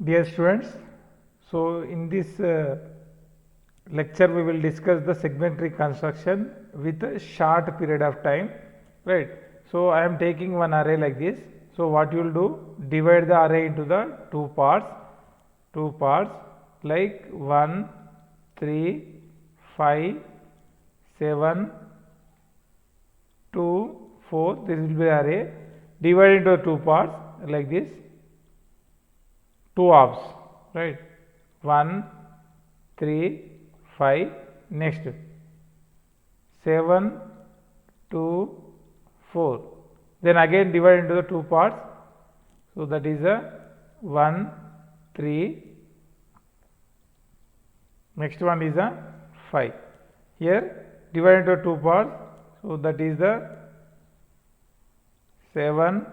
Dear students, so in this lecture we will discuss the segmentary construction with a short period of time, right. So I am taking one array like this. So what you will do, divide the array into the two parts like 1, 3, 5, 7, 2, 4, this will be the array, divide into two parts like this, two halves, right, 1, 3, 5, next 7, 2, 4, then again divide into the two parts, so that is a 1, 3, next one is a 5, here divide into two parts, so that is the 7,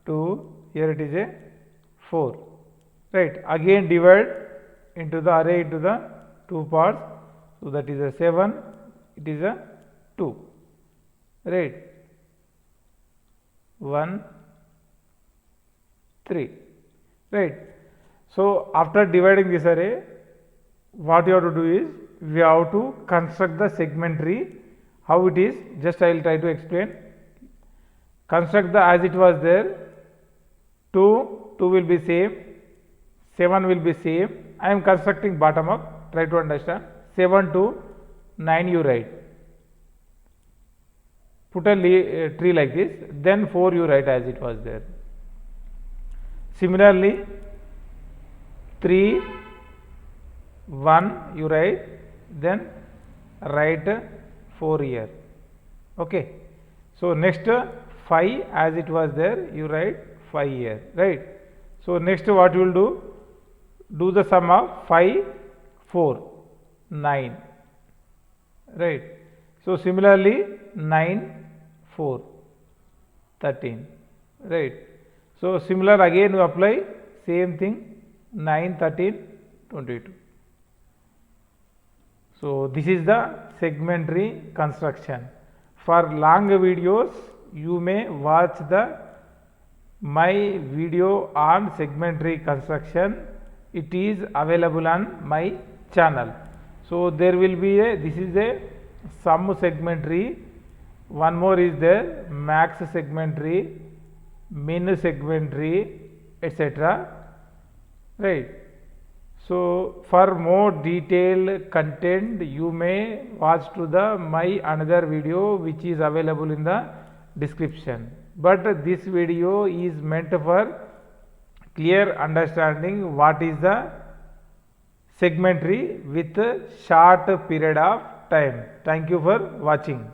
2, here it is a 4, right, again divide into the array into the two parts, so that is a 7, it is a 2, right, 1, 3, right. So after dividing this array, what you have to do is we have to construct the segment tree. How it is, just I will try to explain. Construct the as it was there, 2 will be same, 7 will be same. I am constructing bottom up, try to understand. 7 to 9 you write, put a tree like this, then 4 you write as it was there. Similarly 3, 1 you write, then write 4 here, okay. So next 5 as it was there, you write 5 here, right. So next what you will do the sum of 5, 4, 9, right. So similarly 9, 4, 13, right. So similar again you apply same thing, 9, 13, 22. So this is the segmentary construction. For long videos you may watch my video on segmentary construction. It is available on my channel. So there will be this is a sum segmentary, one more is there, max segmentary, min segmentary, etc., right. So for more detailed content you may watch to my another video which is available in the description, but this video is meant for clear understanding what is the segmentary with a short period of time. Thank you for watching.